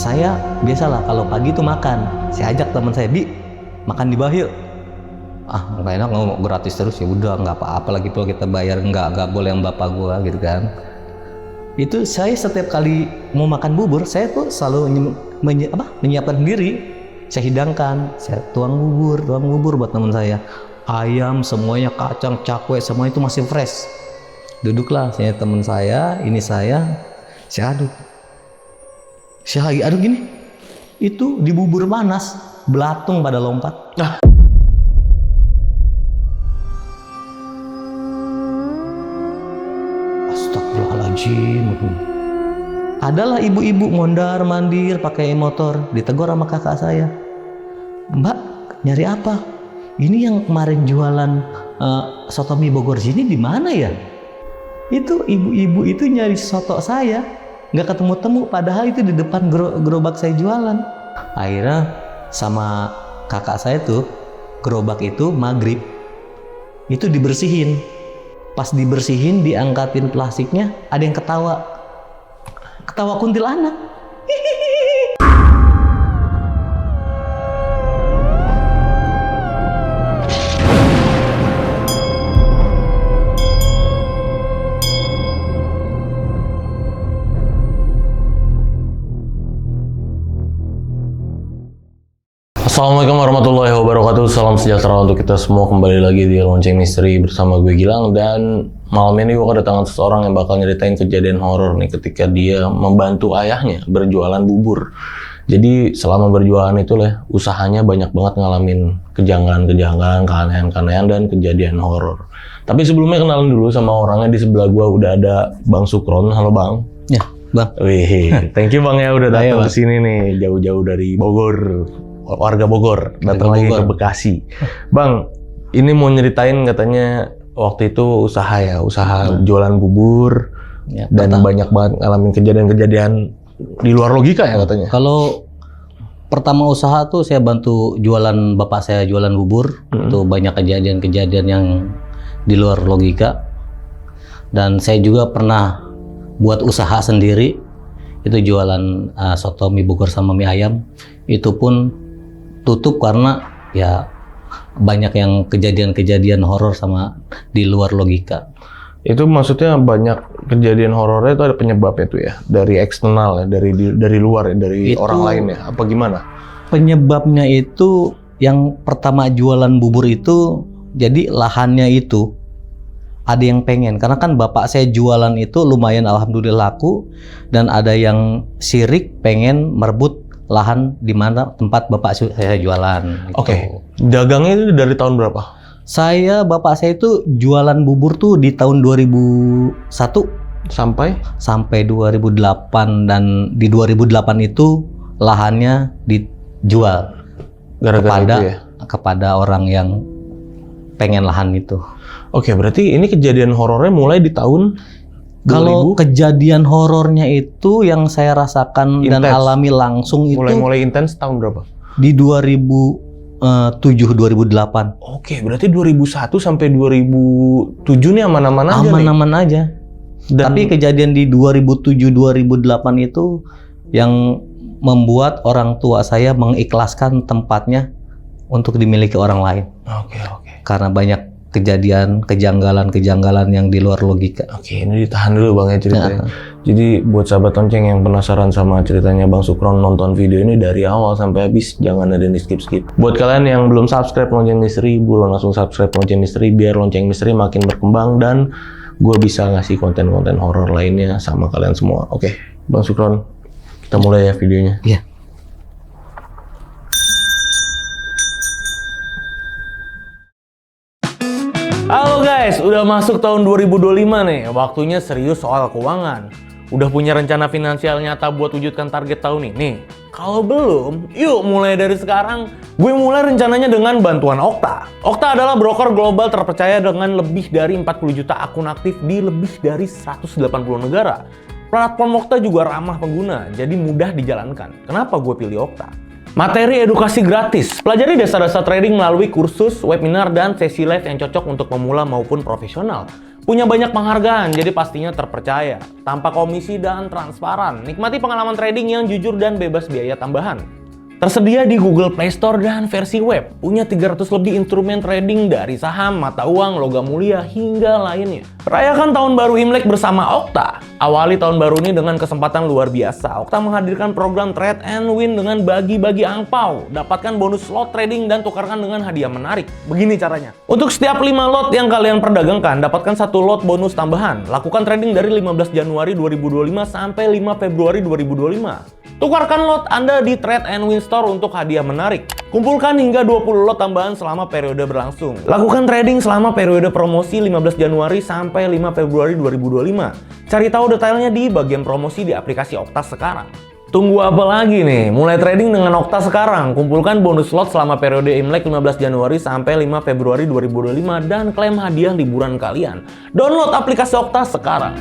saya biasalah kalau pagi itu makan. Saya ajak teman saya, Bi, makan di Bahil. Ah, nggak enak, mau gratis terus, ya udah nggak apa-apa lagi pula kita bayar, nggak boleh yang bapak gua gitu kan. Itu saya setiap kali mau makan bubur, saya tuh selalu menyiapkan sendiri. Saya hidangkan, saya tuang bubur buat teman saya. Ayam semuanya, kacang, cakwe, semua itu masih fresh. Duduklah saya teman saya, ini saya aduk. Saya lagi aduk gini, itu di bubur panas, belatung pada lompat. Astagfirullahaladzim. Adalah ibu-ibu mondar-mandir pakai motor, ditegur sama kakak saya. Mbak, nyari apa? Ini yang kemarin jualan soto mie Bogor sini di mana ya? Itu ibu-ibu itu nyari soto saya, nggak ketemu-temu, padahal itu di depan gerobak saya jualan. Akhirnya sama kakak saya tuh, gerobak itu maghrib itu dibersihin. Pas dibersihin, diangkatin plastiknya, ada yang ketawa kuntilanak. Assalamualaikum warahmatullahi wabarakatuh. Salam sejahtera untuk kita semua. Kembali lagi di Lonceng Misteri bersama gue Gilang. Dan malam ini gue kedatangan seseorang yang bakal nyeritain kejadian horor nih ketika dia membantu ayahnya berjualan bubur. Jadi selama berjualan itu lah, usahanya banyak banget ngalamin kejanggalan-kejanggalan, keanehan-keanehan, dan kejadian horor. Tapi sebelumnya kenalan dulu sama orangnya. Di sebelah gue udah ada Bang Sukron. Halo Bang. Ya, Bang. Wih, thank you Bang ya udah datang ke sini nih, jauh-jauh dari Bogor. Warga Bogor datang lagi ke Bekasi. Bang, ini mau nyeritain katanya waktu itu usaha jualan bubur ya, dan banyak banget ngalamin kejadian-kejadian di luar logika ya katanya. Kalau pertama usaha tuh saya bantu jualan, bapak saya jualan bubur, tuh banyak kejadian-kejadian yang di luar logika. Dan saya juga pernah buat usaha sendiri, itu jualan soto mie Bogor sama mie ayam. Itu pun tutup karena ya banyak yang kejadian-kejadian horor sama di luar logika. Itu maksudnya banyak kejadian horornya itu ada penyebabnya tuh ya, dari eksternal ya, dari luar ya, dari itu, orang lain ya, apa gimana? Penyebabnya itu yang pertama jualan bubur itu, jadi lahannya itu ada yang pengen, karena kan bapak saya jualan itu lumayan alhamdulillah laku, dan ada yang sirik pengen merebut lahan di mana tempat bapak saya jualan. Gitu. Oke. Dagangnya itu dari tahun berapa? Bapak saya itu jualan bubur tuh di tahun 2001 sampai 2008, dan di 2008 itu lahannya dijual kepada orang yang pengen lahan itu. Oke, berarti ini kejadian horornya mulai di tahun 2000? Kalau kejadian horornya itu yang saya rasakan intense dan alami langsung itu mulai intens tahun berapa? Di 2007-2008. Oke, berarti 2001 sampai 2007 nih aman-aman aja nih. Aman-aman aja. Tapi kejadian di 2007-2008 itu yang membuat orang tua saya mengikhlaskan tempatnya untuk dimiliki orang lain. Oke. Karena banyak kejanggalan yang di luar logika. Oke, ini ditahan dulu Bang ya ceritanya. Jadi buat sahabat lonceng yang penasaran sama ceritanya Bang Sukron, nonton video ini dari awal sampai habis, jangan ada di skip-skip. Buat kalian yang belum subscribe Lonceng Misteri, buruan langsung subscribe Lonceng Misteri biar Lonceng Misteri makin berkembang dan gue bisa ngasih konten-konten horor lainnya sama kalian semua. Oke, Bang Sukron, kita mulai ya videonya. Iya. Halo guys, udah masuk tahun 2025 nih, waktunya serius soal keuangan. Udah punya rencana finansial nyata buat wujudkan target tahun ini? Kalau belum, yuk mulai dari sekarang. Gue mulai rencananya dengan bantuan Okta. Okta adalah broker global terpercaya dengan lebih dari 40 juta akun aktif di lebih dari 180 negara. Platform Okta juga ramah pengguna, jadi mudah dijalankan. Kenapa gue pilih Okta? Materi edukasi gratis. Pelajari dasar-dasar trading melalui kursus, webinar, dan sesi live yang cocok untuk pemula maupun profesional. Punya banyak penghargaan, jadi pastinya terpercaya. Tanpa komisi dan transparan. Nikmati pengalaman trading yang jujur dan bebas biaya tambahan. Tersedia di Google Play Store dan versi web. Punya 300 lebih instrumen trading dari saham, mata uang, logam mulia, hingga lainnya. Rayakan tahun baru Imlek bersama Okta. Awali tahun baru ini dengan kesempatan luar biasa. Okta menghadirkan program Trade and Win dengan bagi-bagi angpau. Dapatkan bonus slot trading dan tukarkan dengan hadiah menarik. Begini caranya. Untuk setiap 5 lot yang kalian perdagangkan, dapatkan 1 lot bonus tambahan. Lakukan trading dari 15 Januari 2025 sampai 5 Februari 2025. Tukarkan lot Anda di Trade and Win Store untuk hadiah menarik. Kumpulkan hingga 20 lot tambahan selama periode berlangsung. Lakukan trading selama periode promosi 15 Januari sampai 5 Februari 2025. Cari tahu detailnya di bagian promosi di aplikasi Okta sekarang. Tunggu apa lagi nih? Mulai trading dengan Okta sekarang. Kumpulkan bonus slot selama periode Imlek 15 Januari sampai 5 Februari 2025 dan klaim hadiah liburan kalian. Download aplikasi Okta sekarang.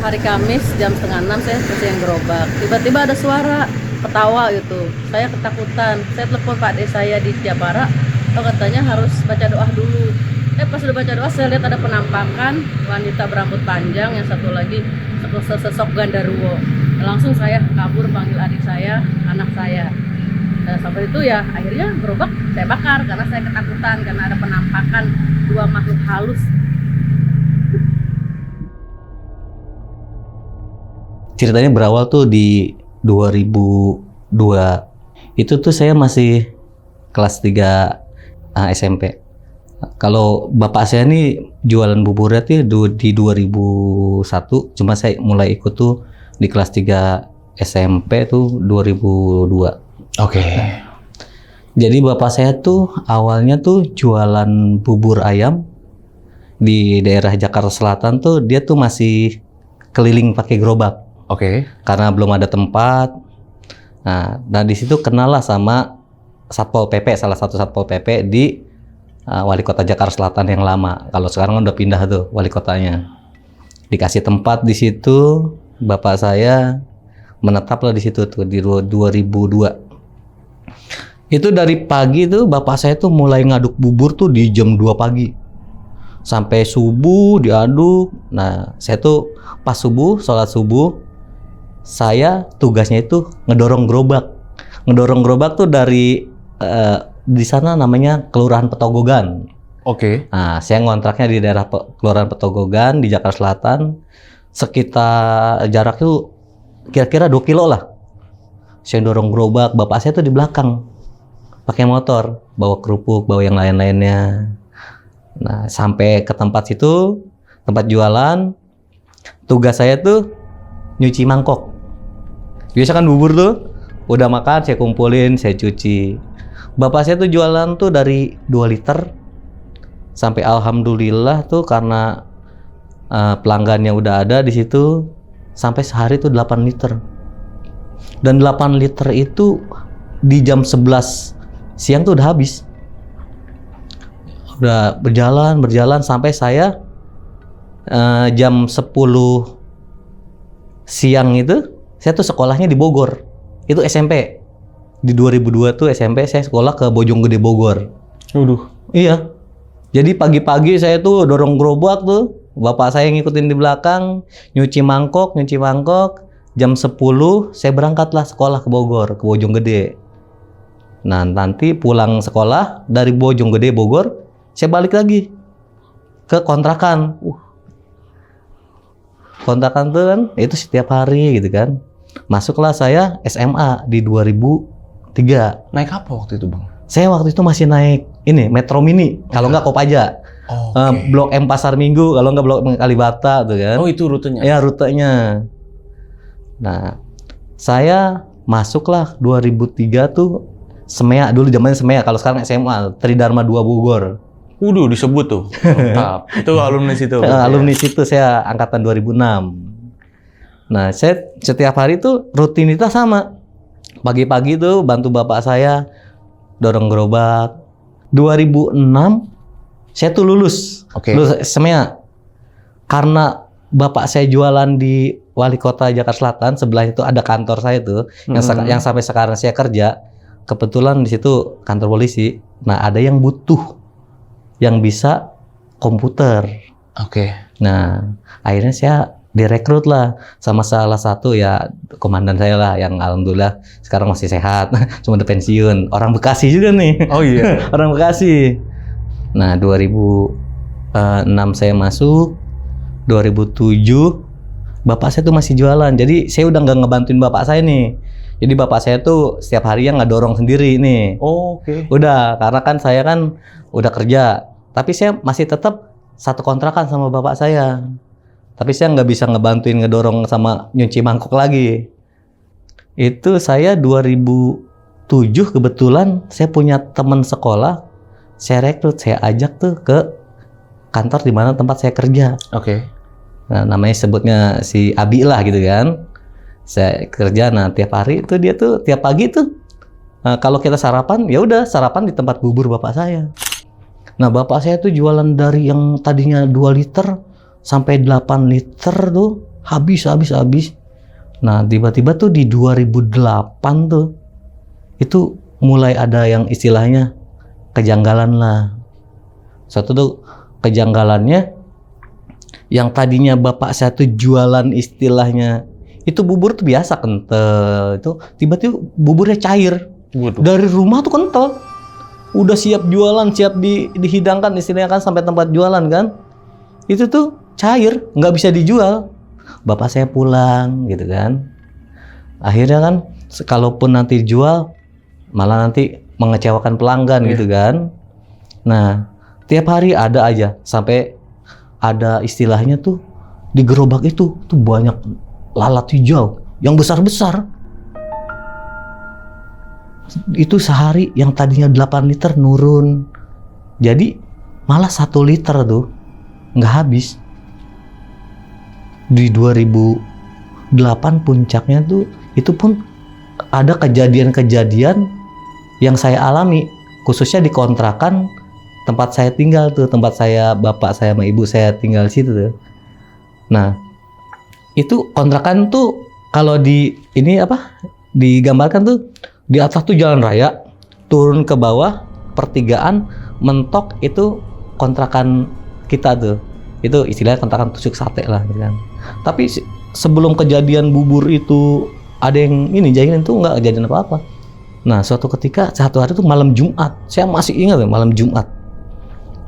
Hari Kamis jam 5:30 saya bersih gerobak. Tiba-tiba ada suara ketawa gitu. Saya ketakutan. Saya telepon Pak D saya di Tiapara. Oh, katanya harus baca doa dulu. Pas udah baca doa saya lihat ada penampakan wanita berambut panjang, yang satu lagi sesosok gandaruwo. Langsung saya kabur panggil adik saya, anak saya. Dan sampai itu ya akhirnya gerobak saya bakar karena saya ketakutan karena ada penampakan 2 makhluk halus. Ceritanya berawal tuh di 2002. Itu tuh saya masih kelas 3 SMP. Kalau bapak saya nih jualan buburnya tuh di 2001, cuma saya mulai ikut tuh di kelas 3 SMP tuh 2002. Oke. Jadi bapak saya tuh awalnya tuh jualan bubur ayam di daerah Jakarta Selatan tuh, dia tuh masih keliling pakai gerobak. Oke. Karena belum ada tempat. Nah di situ kenal lah sama Satpol PP, salah satu Satpol PP di Wali Kota Jakarta Selatan yang lama. Kalau sekarang udah pindah tuh wali kotanya. Dikasih tempat di situ, bapak saya menetaplah di situ tuh di 2002. Itu dari pagi tuh bapak saya tuh mulai ngaduk bubur tuh di jam 2 pagi. Sampai subuh diaduk. Nah, saya tuh pas subuh, sholat subuh, saya tugasnya itu ngedorong gerobak. Ngedorong gerobak tuh dari di sana namanya Kelurahan Petogogan. Oke. Nah, saya ngontraknya di daerah Kelurahan Petogogan di Jakarta Selatan. Sekitar jarak itu kira-kira 2 kilo lah. Saya dorong gerobak, bapak saya tuh di belakang. Pakai motor, bawa kerupuk, bawa yang lain-lainnya. Nah, sampai ke tempat situ, tempat jualan, tugas saya tuh nyuci mangkok. Biasa kan bubur tuh, udah makan saya kumpulin, saya cuci. Bapak saya tuh jualan tuh dari 2 liter, sampai alhamdulillah tuh karena pelanggannya udah ada di situ, sampai sehari tuh 8 liter. Dan 8 liter itu di jam 11 siang tuh udah habis. Udah berjalan sampai saya jam 10 siang itu saya tuh sekolahnya di Bogor. Itu SMP. Di 2002 tuh SMP saya sekolah ke Bojonggede Bogor. Waduh. Iya. Jadi pagi-pagi saya tuh dorong gerobak tuh, bapak saya ngikutin di belakang, nyuci mangkok. Jam 10 saya berangkatlah sekolah ke Bogor, ke Bojonggede. Nah, nanti pulang sekolah dari Bojonggede Bogor, saya balik lagi ke kontrakan. Kontrakan tuh kan itu setiap hari gitu kan. Masuklah saya SMA di 2003. Naik apa waktu itu, Bang? Saya waktu itu masih naik ini Metro Mini, kalau nggak Kopaja. Blok M Pasar Minggu, kalau nggak Blok M Kalibata tuh kan. Oh, itu rutenya? Ya, rutenya. Nah, saya masuklah 2003 tuh SEMEA, dulu zamannya SEMEA, kalau sekarang SMA, Tridharma 2 Bogor. Waduh, disebut tuh. Mantap. Itu alumni situ. Alumni situ, saya angkatan 2006. Nah, saya setiap hari tuh rutinitas sama. Pagi-pagi tuh bantu bapak saya dorong gerobak. 2006 saya tuh lulus. Oke. Lulus SEMEA. Karena bapak saya jualan di wali kota Jakarta Selatan, sebelah itu ada kantor saya tuh, yang sampai sekarang saya kerja. Kebetulan di situ kantor polisi. Nah, ada yang butuh yang bisa komputer. Oke. Nah, akhirnya saya direkrut lah sama salah satu ya komandan saya lah, yang alhamdulillah sekarang masih sehat, cuma udah pensiun. Orang Bekasi juga nih. Oh iya. Orang Bekasi. Nah, 2006 saya masuk, 2007 bapak saya tuh masih jualan. Jadi saya udah nggak ngebantuin bapak saya nih. Jadi bapak saya tuh setiap hari yang ngedorong sendiri nih. Oh, oke. Udah, karena kan saya kan udah kerja, tapi saya masih tetap satu kontrakan sama bapak saya. Tapi saya nggak bisa ngebantuin ngedorong sama nyuci mangkuk lagi. Itu saya 2007 kebetulan saya punya teman sekolah, saya rekrut, saya ajak tuh ke kantor di mana tempat saya kerja. Oke. Nah, namanya sebutnya si Abi lah gitu kan. Saya kerja, nah tiap hari itu dia tuh tiap pagi tuh kalau kita sarapan, ya udah sarapan di tempat bubur bapak saya. Nah, bapak saya tuh jualan dari yang tadinya 2 liter sampai 8 liter tuh habis. Nah, tiba-tiba tuh di 2008 tuh itu mulai ada yang istilahnya kejanggalan lah. Satu tuh kejanggalannya, yang tadinya bapak saya tuh jualan istilahnya itu bubur tuh biasa kental, itu tiba-tiba buburnya cair. Dari rumah tuh kental. Udah siap jualan, siap dihidangkan istilahnya kan sampai tempat jualan kan. Itu tuh cair, nggak bisa dijual. Bapak saya pulang gitu kan. Akhirnya kan kalaupun nanti jual malah nanti mengecewakan pelanggan gitu kan. Nah, tiap hari ada aja sampai ada istilahnya tuh di gerobak itu tuh banyak lalat hijau yang besar-besar. Itu sehari yang tadinya 8 liter nurun. Jadi malah 1 liter tuh nggak habis. Di 2008 puncaknya tuh itu pun ada kejadian-kejadian yang saya alami, khususnya di kontrakan tempat saya tinggal tuh, tempat saya bapak saya sama ibu saya tinggal situ tuh. Nah, itu kontrakan tuh kalau di ini digambarkan tuh di atas tuh jalan raya, turun ke bawah pertigaan, mentok itu kontrakan kita tuh. Itu istilahnya kontrakan tusuk sate lah gitu kan. Tapi sebelum kejadian bubur itu ada yang ini jahilin tuh nggak kejadian apa-apa. Nah, suatu ketika satu hari tuh malam Jumat, saya masih ingat tuh malam Jumat.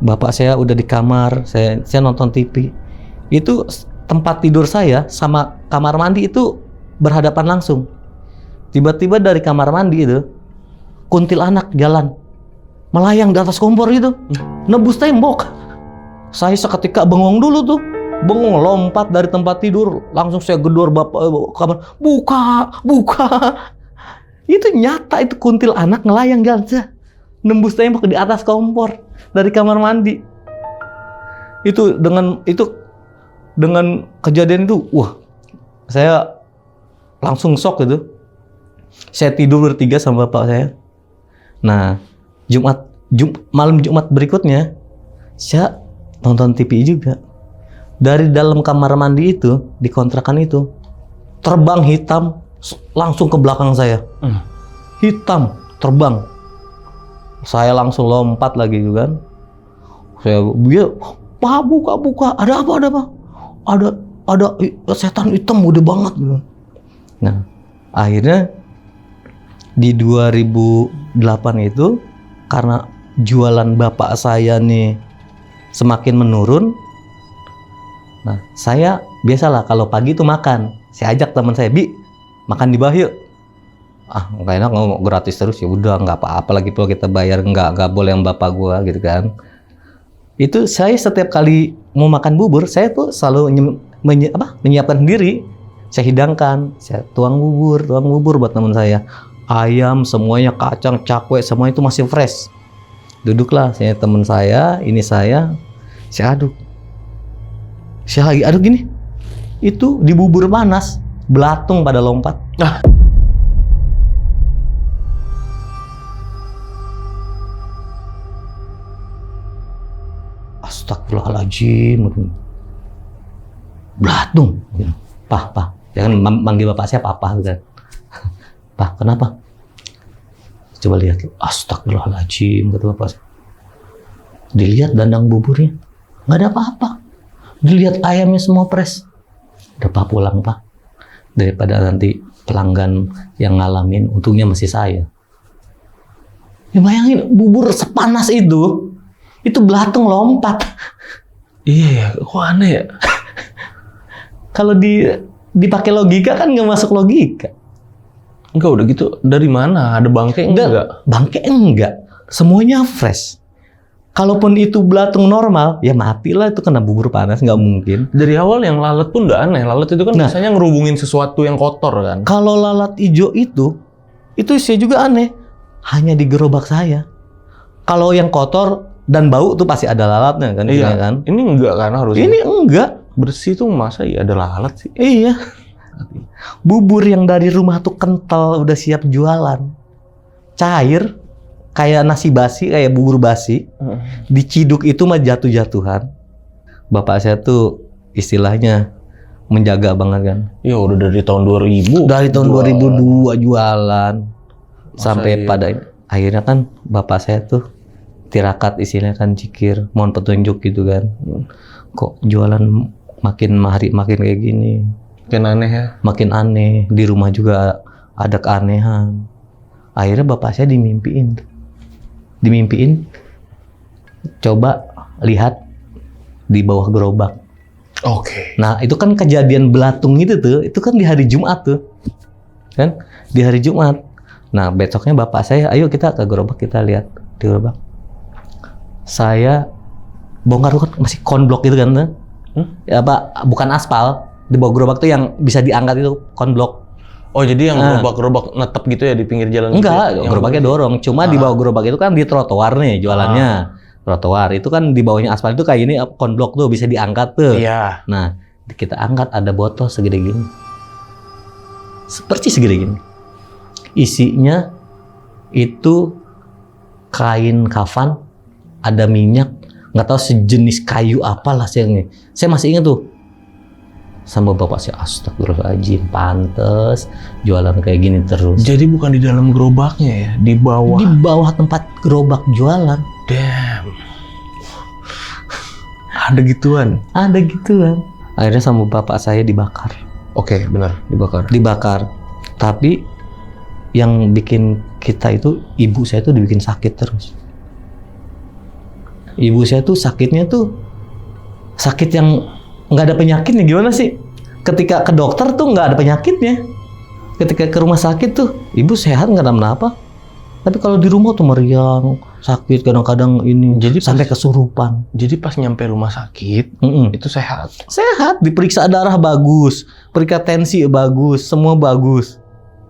Bapak saya udah di kamar, saya nonton TV. Itu tempat tidur saya sama kamar mandi itu berhadapan langsung. Tiba-tiba dari kamar mandi itu kuntilanak jalan melayang di atas kompor gitu, nebus tembok. Saya seketika bengong dulu tuh, bengong lompat dari tempat tidur, langsung saya gedor bapak kamar, buka. Itu nyata, itu kuntilanak ngelayang jalan, nembus tembok di atas kompor dari kamar mandi. Itu dengan kejadian itu, wah, saya langsung shock gitu. Saya tidur bertiga sama bapak saya. Nah, malam Jumat berikutnya, saya nonton TV juga. Dari dalam kamar mandi itu, di kontrakan itu, terbang hitam langsung ke belakang saya. Hitam, terbang. Saya langsung lompat lagi juga kan. Dia, "Pak, buka. Ada apa? Ada setan hitam udah banget gitu." Nah, akhirnya di 2008 itu karena jualan bapak saya nih semakin menurun. Nah, saya biasalah kalau pagi itu makan, saya ajak teman saya, "Bi, makan di bawah yuk." "Ah, nggak enak, nggak gratis terus." "Ya udah, nggak apa-apa, lagi pula kita bayar, nggak boleh yang bapak gua gitu kan." Itu saya setiap kali mau makan bubur, saya tuh selalu menyiapkan sendiri. Saya hidangkan, saya tuang bubur buat teman saya. Ayam semuanya, kacang, cakwe, semua itu masih fresh. Duduklah saya, teman saya, ini saya aduk. Saya lagi aduk gini, itu di bubur panas, belatung pada lompat. Astagfirullahaladzim. Belatung. Pah. Ya kan manggil bapak saya papa gitu kan. Pak, kenapa? Coba lihat. Astagfirullahaladzim, kata bapak saya. Dilihat dandang buburnya, nggak ada apa-apa. Dilihat ayamnya semua fresh. Udah Pak pulang Pak. Daripada nanti pelanggan yang ngalamin, untungnya masih saya. Ya bayangin bubur sepanas itu belatung lompat. Iya ya, kok aneh ya? Kalau dipakai logika kan nggak masuk logika. Enggak, udah gitu dari mana? Ada bangke enggak? Bangke enggak. Semuanya fresh. Kalaupun itu belatung normal, ya matilah itu kena bubur panas, nggak mungkin. Dari awal yang lalat pun udah aneh. Lalat itu kan biasanya ngerubungin sesuatu yang kotor kan. Kalau lalat hijau itu saya juga aneh. Hanya di gerobak saya. Kalau yang kotor dan bau tuh pasti ada lalatnya kan. Iya kan? Ini enggak kan harusnya. Ini enggak. Bersih tuh masa ya ada lalat sih? Iya. Bubur yang dari rumah tuh kental, udah siap jualan. Cair. Kayak nasi basi, kayak bubur basi. Diciduk itu mah jatuh-jatuhan. Bapak saya tuh istilahnya menjaga banget kan. Ya udah dari tahun 2000. Dari tahun 2002 jualan. Sampai iya? pada akhirnya kan bapak saya tuh tirakat istilahnya kan cikir. Mohon petunjuk gitu kan. Kok jualan makin hari makin kayak gini. Makin aneh ya? Makin aneh. Di rumah juga ada keanehan. Akhirnya bapak saya dimimpiin tuh. Coba lihat di bawah gerobak. Oke. Nah itu kan kejadian belatung itu kan di hari Jumat tuh, kan di hari Jumat. Nah besoknya bapak saya, ayo kita ke gerobak, kita lihat di gerobak. Saya bongkar kan masih konblok gitu kan, ya, bukan aspal. Di bawah gerobak tuh yang bisa diangkat itu konblok. Oh jadi yang gerobak-gerobak netep gitu ya di pinggir jalan? Enggak, gitu ya? gerobaknya dorong. Cuma di bawah gerobak itu kan di trotoar nih jualannya. Trotoar itu kan di bawahnya aspal itu kayak ini konblok tuh bisa diangkat tuh. Iya. Nah kita angkat ada botol segede gini, seperti segede gini. Isinya itu kain kafan, ada minyak, nggak tahu sejenis kayu apalah saya masih ingat tuh. Sama bapak saya, astagfirullahaladzim, pantes jualan kayak gini terus. Jadi bukan di dalam gerobaknya ya, di bawah? Di bawah tempat gerobak jualan. Damn. Ada gituan? Ada gituan. Akhirnya sama bapak saya dibakar. Oke, benar, dibakar. Dibakar. Tapi yang bikin kita itu, ibu saya tuh dibikin sakit terus. Ibu saya tuh sakitnya tuh sakit yang nggak ada penyakitnya. Gimana sih? Ketika ke dokter tuh nggak ada penyakitnya. Ketika ke rumah sakit tuh ibu sehat nggak ada apa. Tapi kalau di rumah tuh meriang, sakit kadang-kadang ini. Jadi sampai kesurupan. Jadi pas nyampe rumah sakit itu sehat. Sehat, diperiksa darah bagus, periksa tensi bagus, semua bagus.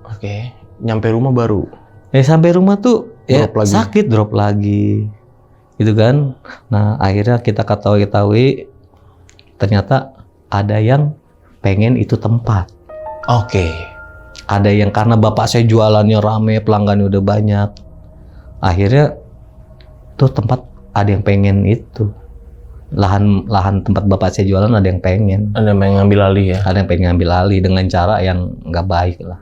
Oke, nyampe rumah baru. Sampai rumah tuh Drop lagi. sakit drop lagi, gitu kan. Nah akhirnya kita ketahui. Ternyata ada yang pengen itu tempat. Oke. Ada yang karena bapak saya jualannya rame, pelanggannya udah banyak. Akhirnya tuh tempat ada yang pengen itu. Lahan tempat bapak saya jualan ada yang pengen. Ada yang pengen ngambil alih ya? Ada yang pengen ngambil alih dengan cara yang nggak baik lah.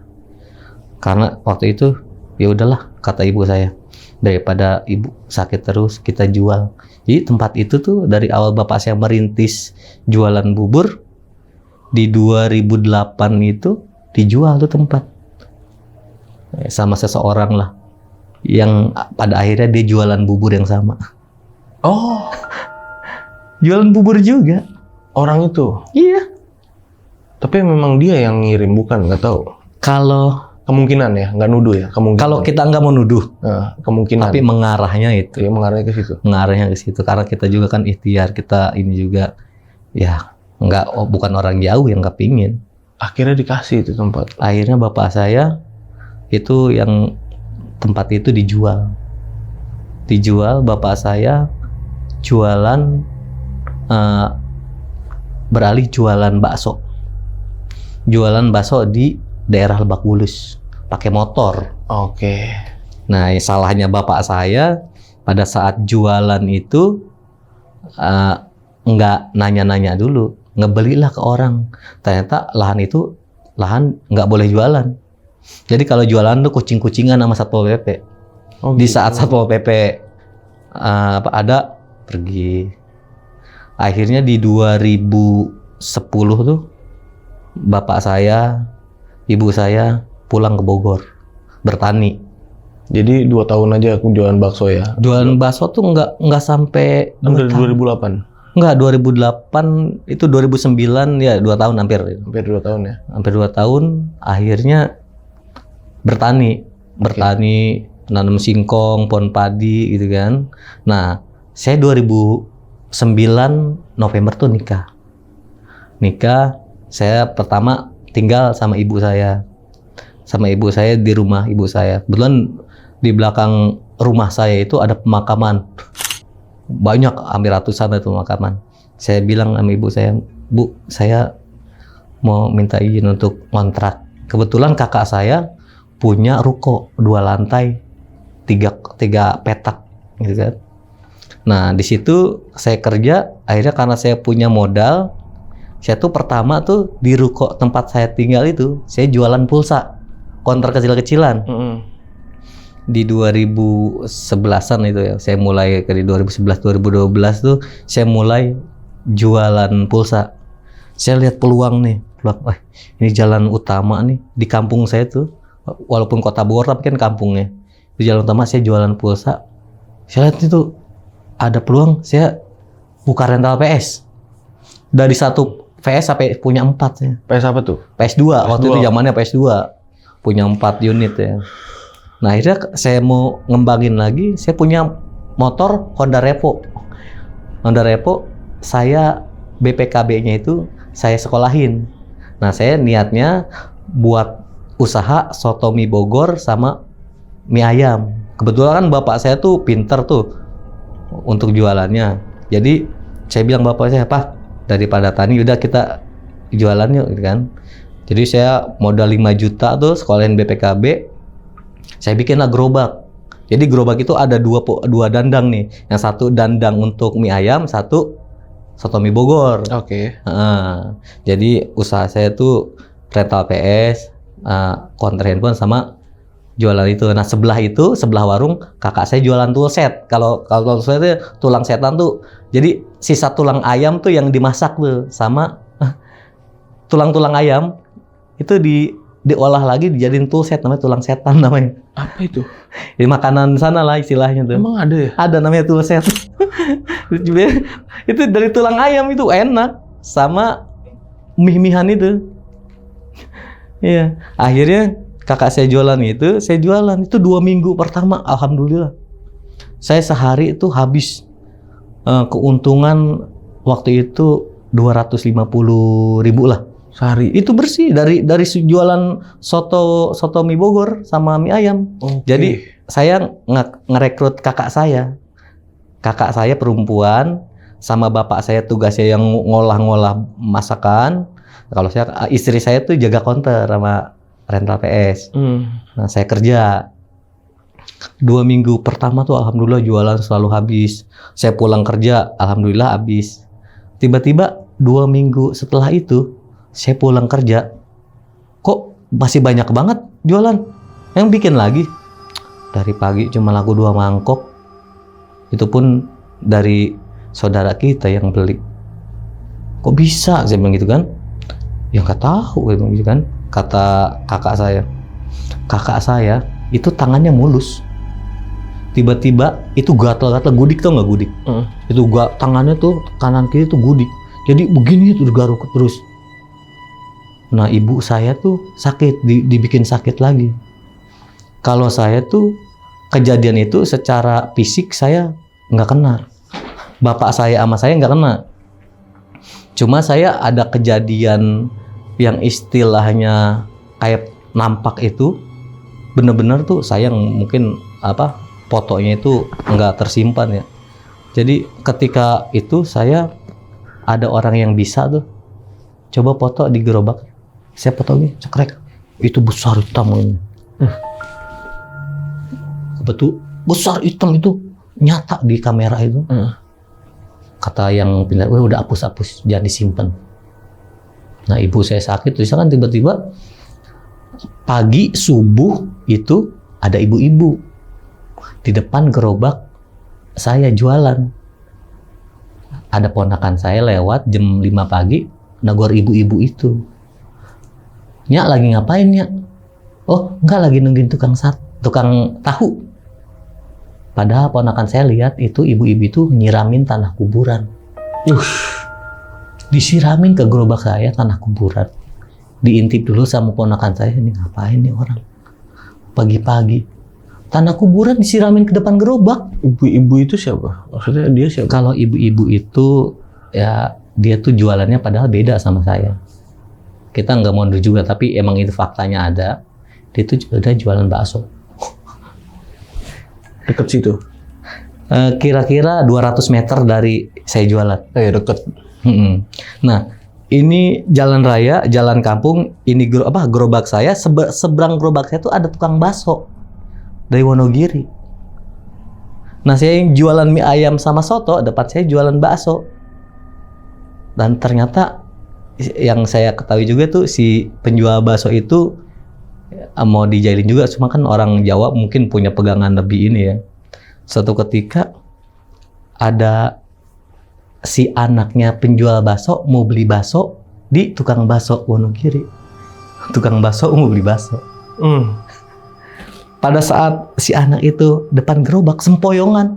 Karena waktu itu ya udahlah kata ibu saya. Daripada ibu sakit terus kita jual. Jadi tempat itu tuh dari awal bapak saya merintis jualan bubur di 2008 itu dijual tuh tempat sama seseorang lah yang pada akhirnya dia jualan bubur yang sama. Oh, jualan bubur juga orang itu? Iya. Tapi memang dia yang ngirim, bukan? Nggak tahu. Kalau kemungkinan ya, nggak nuduh ya, kemungkinan. Kalau kita nggak mau nuduh, kemungkinan. tapi mengarahnya itu. Ya, mengarahnya ke situ. Mengarahnya ke situ karena kita juga kan ikhtiar, kita ini juga ya bukan orang jauh yang nggak pingin. Akhirnya dikasih itu tempat. Akhirnya bapak saya itu yang tempat itu dijual. Bapak saya jualan beralih jualan bakso. Jualan bakso di daerah Lebak Bulus pakai motor. Oke. Nah, salahnya bapak saya pada saat jualan itu nggak nanya-nanya dulu, ngebelilah ke orang. Ternyata lahan itu lahan nggak boleh jualan. Jadi kalau jualan tuh kucing-kucingan sama Satpol PP. Oh, Di gitu. saat Satpol PP ada pergi. Akhirnya di 2010 tuh bapak saya, ibu saya pulang ke Bogor bertani. Jadi 2 tahun aja aku jualan bakso ya. Jualan bakso tuh nggak sampai Dari 2 tahun. 2008. Enggak, 2008 itu 2009 ya 2 tahun hampir. Hampir 2 tahun ya. Hampir 2 tahun akhirnya bertani, nanam singkong, pohon padi gitu kan. Nah, saya 2009 November tuh nikah. Saya pertama tinggal sama ibu saya. Sama ibu saya di rumah ibu saya. Kebetulan di belakang rumah saya itu ada pemakaman. Banyak, hampir ratusan itu pemakaman. Saya bilang sama ibu saya, Bu, saya mau minta izin untuk kontrak. Kebetulan kakak saya punya ruko 2 lantai, 3 petak gitu kan. Nah, di situ saya kerja, akhirnya karena saya punya modal, saya tuh pertama tuh di ruko tempat saya tinggal itu, saya jualan pulsa, kontrak kecil-kecilan. Di 2011-an itu ya, saya mulai dari 2011-2012 tuh, saya mulai jualan pulsa. Saya lihat peluang nih, wah ini jalan utama nih, di kampung saya tuh, walaupun kota Bogor tapi kan kampungnya. Di jalan utama saya jualan pulsa, saya lihat itu ada peluang, saya buka rental PS. Dari 1 PS sampai punya 4 ya. PS apa tuh? PS2, waktu itu zamannya PS2. Punya 4 unit ya. Nah, akhirnya saya mau ngembangin lagi, saya punya motor Honda Revo. Honda Revo, saya BPKB-nya itu saya sekolahin. Nah, saya niatnya buat usaha soto mie Bogor sama mie ayam. Kebetulan kan bapak saya tuh pinter tuh untuk jualannya. Jadi saya bilang bapak saya, Pak, daripada tani udah kita jualan yuk gitu kan. Jadi saya modal 5 juta tuh sekolahin BPKB. Saya bikinlah gerobak. Jadi gerobak itu ada dua dandang nih. Yang satu dandang untuk mie ayam, satu soto mie Bogor. Oke. Jadi usaha saya tuh rental PS, konter handphone sama jualan itu. Nah, sebelah warung kakak saya jualan toolset. Kalau toolset itu tulang setan tuh. Jadi sisa tulang ayam tuh yang dimasak tuh sama tulang-tulang ayam itu diolah lagi dijadiin toolset, namanya tulang setan namanya. Apa itu? Di makanan sana lah istilahnya tuh. Emang ada ya? Ada namanya toolset. Itu dari tulang ayam, itu enak sama mie-mihan itu. Iya, akhirnya kakak saya jualan itu, saya jualan itu 2 minggu pertama, alhamdulillah. Saya sehari itu habis keuntungan waktu itu 250.000 lah. Sehari. Itu bersih dari jualan soto mie Bogor sama mie ayam. Oke. Jadi saya ngerekrut kakak saya. Kakak saya perempuan sama bapak saya tugasnya yang ngolah-ngolah masakan. Kalau saya, istri saya tuh jaga konter sama rental PS. Nah, saya kerja 2 minggu pertama tuh alhamdulillah jualan selalu habis. Saya pulang kerja alhamdulillah habis. Tiba-tiba 2 minggu setelah itu saya pulang kerja, kok masih banyak banget jualan. Yang bikin lagi dari pagi cuma laku 2 mangkok. Itu pun dari saudara kita yang beli. Kok bisa? Saya bilang gitu kan. Ya nggak tahu gitu kan. Kata kakak saya. Kakak saya itu tangannya mulus. Tiba-tiba itu gatal-gatal, gudik, tau nggak gudik? Itu tangannya tuh kanan kiri tuh gudik. Jadi begini tuh digaruk terus. Nah, ibu saya tuh sakit, dibikin sakit lagi. Kalau saya tuh kejadian itu secara fisik saya nggak kena. Bapak saya sama saya nggak kena. Cuma saya ada kejadian yang istilahnya kayak nampak itu bener-bener tuh saya mungkin fotonya itu nggak tersimpan ya. Jadi ketika itu saya ada orang yang bisa tuh coba foto di gerobak. Saya foto ini cekrek, itu besar hitam ini. Betul besar hitam itu nyata di kamera itu. Kata yang pindah, udah hapus, jangan disimpan. Nah ibu saya sakit, terus kan tiba-tiba pagi subuh itu ada ibu-ibu di depan gerobak saya jualan. Ada ponakan saya lewat jam 5 pagi, negor ibu-ibu itu. Nyak lagi ngapain Nyak? Oh enggak, lagi nungguin tukang tahu. Padahal ponakan saya lihat itu ibu-ibu itu nyiramin tanah kuburan. Disiramin ke gerobak saya tanah kuburan. Diintip dulu sama ponakan saya, ini ngapain nih orang pagi-pagi tanah kuburan disiramin ke depan gerobak. Ibu-ibu itu siapa? Maksudnya dia siapa? Kalau ibu-ibu itu ya dia tuh jualannya padahal beda sama saya. Kita nggak mundur juga, tapi emang itu faktanya ada. Dia tuh udah jualan bakso. Deket situ? Kira-kira 200 meter dari saya jualan. Deket. Nah, ini jalan raya, jalan kampung, ini gerobak saya, seberang gerobak saya tuh ada tukang bakso dari Wonogiri. Nah, saya yang jualan mie ayam sama soto, depan saya jualan bakso. Dan ternyata yang saya ketahui juga tuh si penjual bakso itu mau dijailin juga, cuma kan orang Jawa mungkin punya pegangan lebih ini ya. Suatu ketika ada si anaknya penjual bakso mau beli bakso di tukang bakso Wonogiri. Tukang bakso mau beli bakso. Pada saat si anak itu depan gerobak sempoyongan.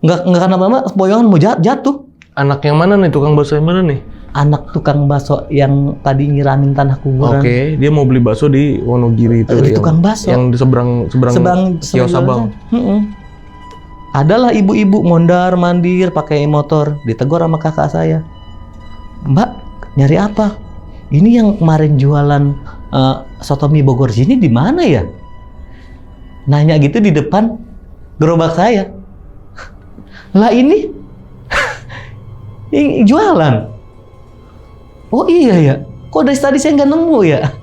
Nggak karena apa, sempoyongan mau jatuh. Anak yang mana nih? Tukang bakso yang mana nih? Anak tukang bakso yang tadi nyiramin tanah kuburan. Oke, dia mau beli bakso di Wonogiri itu. Di tukang bakso. Yang di seberang kios Sabang. Adalah ibu-ibu mondar mandir pakai motor, ditegur sama kakak saya. Mbak, nyari apa? Ini yang kemarin jualan soto mie Bogor sini di mana ya? Nanya gitu di depan gerobak saya. Lah ini yang jualan. Oh iya ya, kok dari tadi saya nggak nemu ya?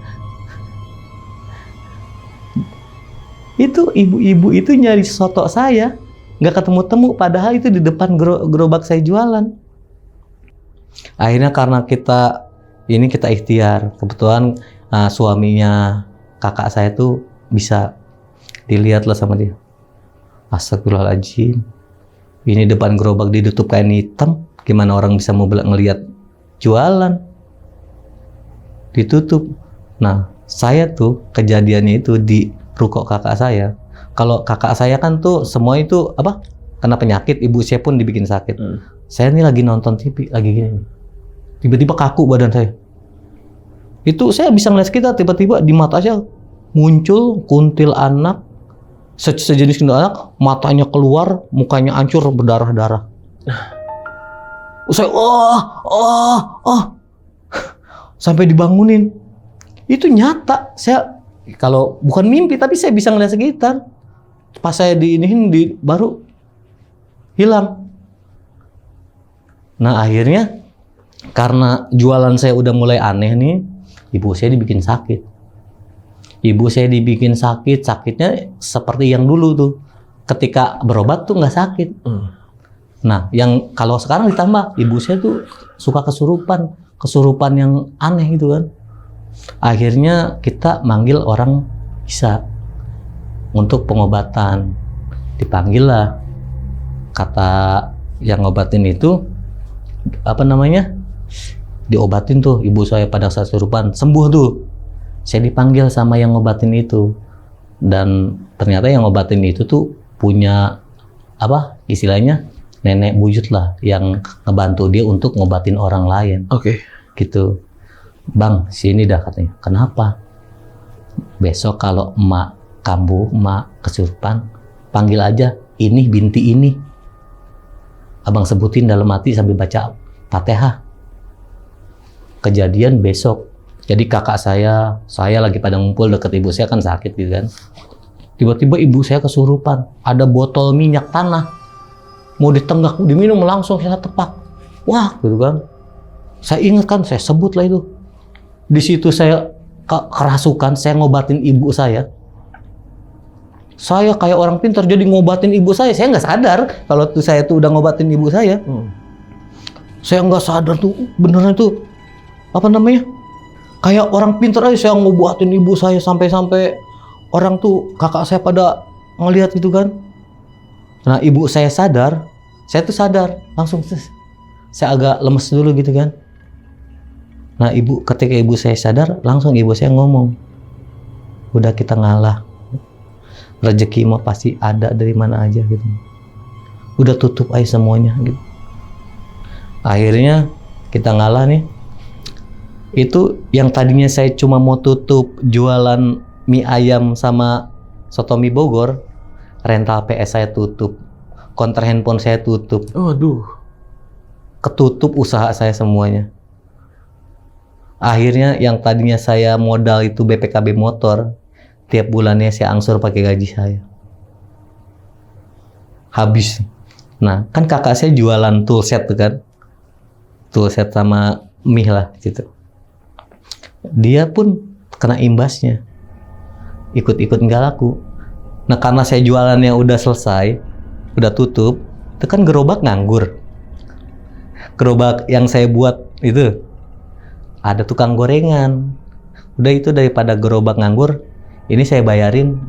Itu ibu-ibu itu nyari soto saya, nggak ketemu-temu, padahal itu di depan gerobak saya jualan. Akhirnya karena kita ikhtiar, kebetulan suaminya kakak saya tuh bisa dilihat lah sama dia. Astagfirullahaladzim, ini depan gerobak ditutup kain hitam, gimana orang bisa mau ngelihat jualan? Ditutup. Nah, saya tuh kejadiannya itu di ruko kakak saya. Kalau kakak saya kan tuh semua itu kena penyakit, ibu saya pun dibikin sakit. Saya ini lagi nonton TV, lagi gini. Tiba-tiba kaku badan saya. Itu saya bisa ngeliat kita, tiba-tiba di mata saya muncul kuntil anak, sejenis kuntil anak, matanya keluar, mukanya hancur berdarah-darah. Saya sampai dibangunin. Itu nyata. Saya kalau bukan mimpi, tapi saya bisa ngeliat sekitar. Pas saya baru hilang. Nah akhirnya karena jualan saya udah mulai aneh nih, ibu saya dibikin sakit. Sakitnya seperti yang dulu tuh. Ketika berobat tuh nggak sakit. Nah, yang kalau sekarang ditambah, ibu saya tuh suka kesurupan yang aneh gitu kan. Akhirnya kita manggil orang bisa untuk pengobatan. Dipanggil lah, kata yang ngobatin itu diobatin tuh ibu saya pada saat kesurupan, sembuh tuh. Saya dipanggil sama yang ngobatin itu, dan ternyata yang ngobatin itu tuh punya istilahnya nenek buyut lah yang ngebantu dia untuk ngobatin orang lain. Oke. Gitu. Bang, sini dah katanya. Kenapa? Besok kalau emak kambuh, emak kesurupan, panggil aja ini binti ini. Abang sebutin dalam hati sambil baca Fatihah. Kejadian besok. Jadi kakak saya lagi pada ngumpul deket ibu saya kan sakit gitu kan. Tiba-tiba ibu saya kesurupan. Ada botol minyak tanah. Mau ditenggak, diminum langsung saya tepak. Wah, gitu kan. Saya ingat kan, saya sebut lah itu. Di situ saya kerasukan, saya ngobatin ibu saya. Saya kayak orang pintar jadi ngobatin ibu saya. Saya nggak sadar kalau saya tuh udah ngobatin ibu saya. Saya nggak sadar tuh, beneran tuh. apa namanya, kayak orang pintar aja saya ngebuatin ibu saya sampai orang tuh kakak saya pada ngelihat gitu kan. Nah ibu saya sadar, saya tuh sadar langsung saya agak lemes dulu gitu kan. Nah ketika ibu saya sadar, langsung ibu saya ngomong, udah kita ngalah, rezeki mah pasti ada dari mana aja gitu, udah tutup aja semuanya gitu. Akhirnya kita ngalah nih. Itu yang tadinya saya cuma mau tutup jualan mie ayam sama soto mie Bogor, rental PS saya tutup, konter handphone saya tutup. Waduh. Ketutup usaha saya semuanya. Akhirnya yang tadinya saya modal itu BPKB motor, tiap bulannya saya angsur pakai gaji saya. Habis. Nah, kan kakak saya jualan toolset tuh kan. Toolset sama mie lah gitu. Dia pun kena imbasnya. Ikut-ikut nggak laku. Nah, karena saya jualannya udah selesai, udah tutup, itu kan gerobak nganggur. Gerobak yang saya buat itu ada tukang gorengan. Udah itu daripada gerobak nganggur, ini saya bayarin,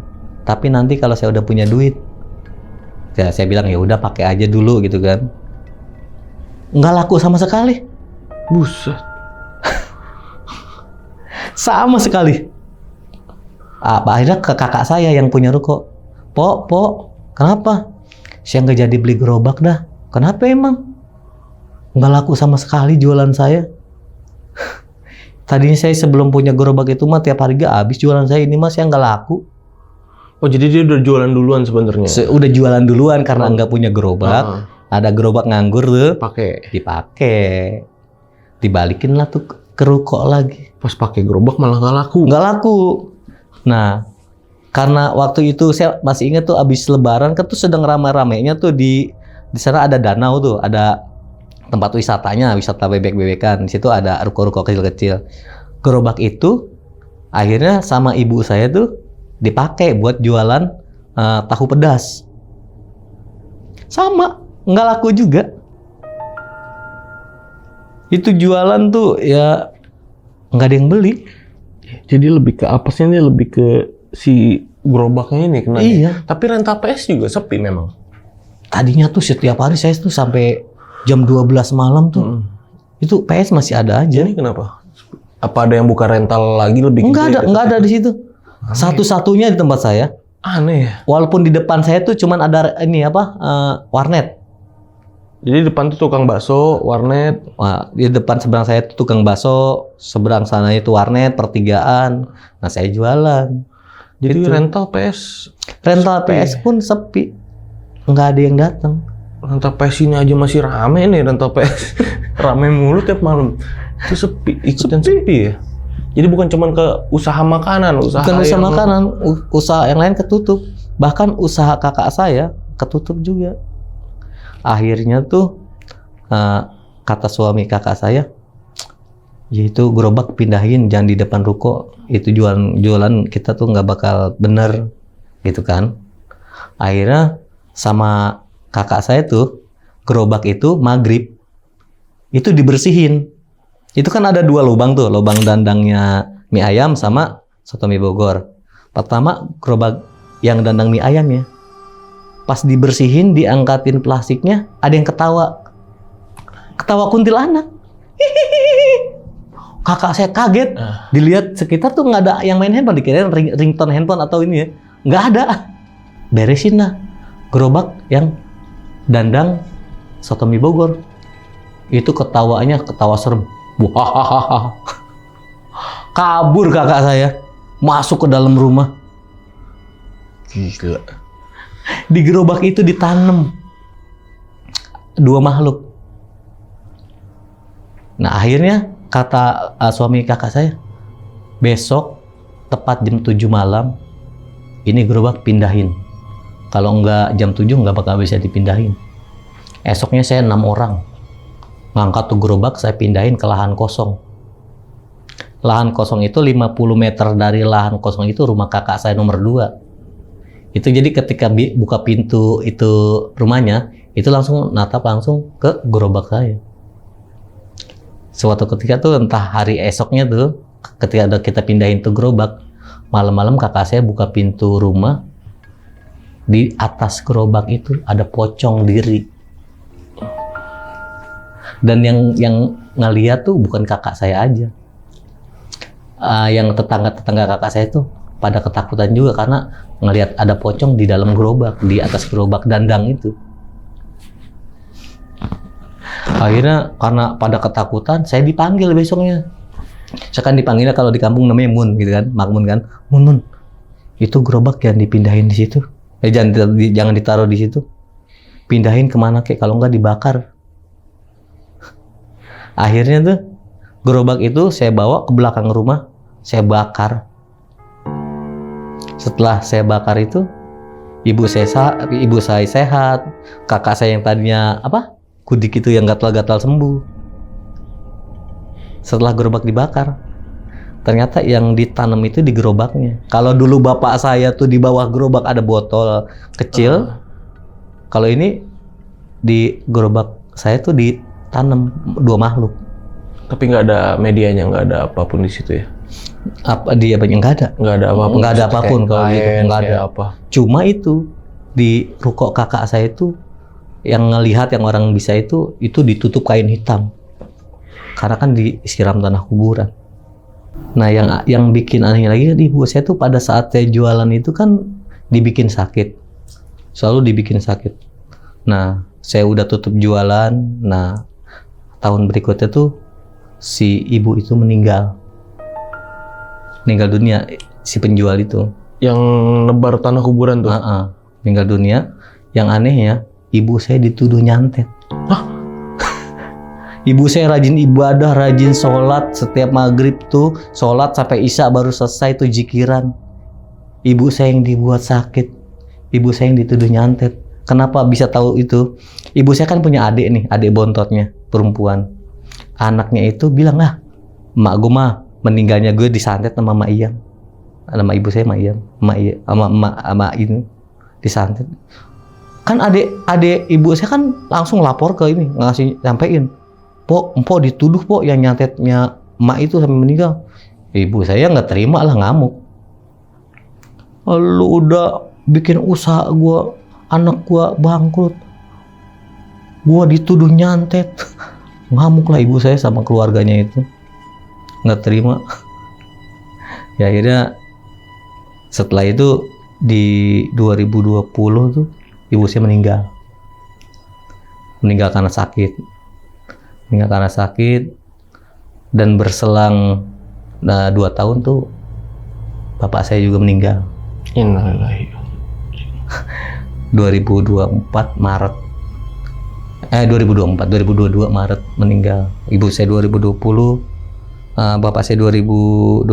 tapi nanti kalau saya udah punya duit, ya saya bilang ya udah pakai aja dulu gitu kan. Nggak laku sama sekali. Buset. Sama sekali. Akhirnya ke kakak saya yang punya ruko. Po, kenapa? Saya nggak jadi beli gerobak dah. Kenapa emang? Nggak laku sama sekali jualan saya. Tadinya saya sebelum punya gerobak itu mah tiap hari gak habis jualan saya, ini mah saya nggak laku. Oh jadi dia udah jualan duluan sebenarnya? Udah jualan duluan karena nggak punya gerobak. Ada gerobak nganggur tuh. Dipakai. Dibalikin lah tuh ke ruko lagi. Pas pakai gerobak malah nggak laku? Nggak laku. Nah, karena waktu itu saya masih ingat tuh abis lebaran kan tuh sedang ramai-ramainya tuh di sana ada danau tuh, ada tempat wisatanya, wisata bebek-bebekan. Di situ ada ruko-ruko kecil-kecil. Gerobak itu akhirnya sama ibu saya tuh dipakai buat jualan tahu pedas. Sama, nggak laku juga. Itu jualan tuh ya nggak ada yang beli. Jadi lebih ke apa sih ini? Lebih ke si gerobaknya ini kena. Iya. Tapi rental PS juga sepi memang. Tadinya tuh setiap hari saya tuh sampai jam 12 malam tuh. Itu PS masih ada aja. Jadi kenapa? Apa ada yang buka rental lagi lebih? Enggak ada di situ. Satu-satunya di tempat saya. Aneh ya. Walaupun di depan saya tuh cuman ada ini warnet. Jadi depan tuh tukang bakso, warnet. Wah, di depan seberang saya tuh tukang bakso, seberang sana itu warnet, pertigaan. Nah, saya jualan. Jadi Gitu. rental PS. Rental sepi. PS pun sepi. Nggak ada yang datang. Rental PS ini aja masih rame nih rental PS. Rame mulu tiap malam. Itu sepi, ikutan sepi ya. Jadi bukan cuma ke usaha makanan, Bukan usaha makanan, usaha yang lain ketutup. Bahkan usaha kakak saya ketutup juga. Akhirnya tuh kata suami kakak saya, yaitu gerobak pindahin, jangan di depan ruko. Itu jualan kita tuh nggak bakal bener gitu kan. Akhirnya sama kakak saya tuh gerobak itu maghrib itu dibersihin. Itu kan ada 2 lubang tuh, lubang dandangnya mie ayam sama soto mie Bogor. Pertama gerobak yang dandang mie ayamnya, pas dibersihin, diangkatin plastiknya, ada yang ketawa kuntilanak. Kakak saya kaget, dilihat sekitar tuh nggak ada yang main handphone, dikirain ringtone handphone atau ini ya, nggak ada. Beresin lah gerobak yang dandang soto mie Bogor. Itu ketawanya ketawa serem. Wah, kabur kakak saya, masuk ke dalam rumah. Gila. Di gerobak itu ditanam 2 makhluk. Nah akhirnya kata suami kakak saya, besok tepat jam 7 malam ini gerobak pindahin. Kalau nggak jam 7 nggak bakal bisa dipindahin. Esoknya saya 6 orang ngangkat tuh gerobak, saya pindahin ke lahan kosong. Lahan kosong itu 50 meter dari lahan kosong itu rumah kakak saya nomor 2. Itu jadi ketika buka pintu itu rumahnya, itu langsung natap langsung ke gerobak saya. Suatu ketika tuh entah hari esoknya tuh, ketika kita pindahin tuh gerobak, malam-malam kakak saya buka pintu rumah, di atas gerobak itu ada pocong diri. Dan yang ngeliat tuh bukan kakak saya aja, yang tetangga kakak saya tuh pada ketakutan juga karena ngelihat ada pocong di dalam gerobak, di atas gerobak dandang itu. Akhirnya karena pada ketakutan, saya dipanggil besoknya. Saya kan dipanggilnya kalau di kampung namanya Mun gitu kan, Makmun kan. Mun, itu gerobak jangan dipindahin di situ. Jangan ditaruh di situ. Pindahin kemana kek, kalau nggak dibakar. Akhirnya tuh gerobak itu saya bawa ke belakang rumah, saya bakar. Setelah saya bakar itu, ibu saya sehat, kakak saya yang tadinya kudik itu yang gatal-gatal sembuh. Setelah gerobak dibakar, ternyata yang ditanam itu di gerobaknya. Kalau dulu bapak saya tuh di bawah gerobak ada botol kecil, kalau ini di gerobak saya tuh ditanam 2 makhluk. Tapi nggak ada medianya, nggak ada apapun di situ ya? Apa dia banyak nggak ada? Nggak ada apapun. Nggak ada apapun kalau gitu, nggak ada. Apa? Cuma itu di ruko kakak saya itu yang ngelihat, yang orang bisa itu ditutup kain hitam. Karena kan disiram tanah kuburan. Nah, yang bikin aneh lagi, ibu saya tuh pada saat saya jualan itu kan dibikin sakit. Selalu dibikin sakit. Nah, saya udah tutup jualan. Nah, tahun berikutnya tuh si ibu itu meninggal dunia, si penjual itu. Yang nebar tanah kuburan tuh? Meninggal dunia. Yang anehnya, ibu saya dituduh nyantet. Hah? Ibu saya rajin ibadah, rajin sholat. Setiap maghrib tuh sholat sampai isya baru selesai tuh jikiran. Ibu saya yang dibuat sakit. Ibu saya yang dituduh nyantet. Kenapa bisa tahu itu? Ibu saya kan punya adik nih, adik bontotnya, perempuan. Anaknya itu bilang, emak gue mah meninggalnya gue disantet sama Mak Iyam. Nama ibu saya Mak Iyam. Sama ini disantet. Kan adik ibu saya kan langsung lapor ke ini, sampein. Empok dituduh yang nyantetnya emak itu sampai meninggal. Ibu saya nggak terima lah, ngamuk. Lu udah bikin usaha gua, anak gua bangkrut, gua dituduh nyantet. Ngamuk lah ibu saya sama keluarganya itu, nggak terima. Ya akhirnya setelah itu di 2020 tuh ibu saya meninggal karena sakit. Dan berselang 2 tahun tuh bapak saya juga meninggal. Innalillahi. 2022 Maret meninggal. Ibu saya 2020, bapak saya 2022.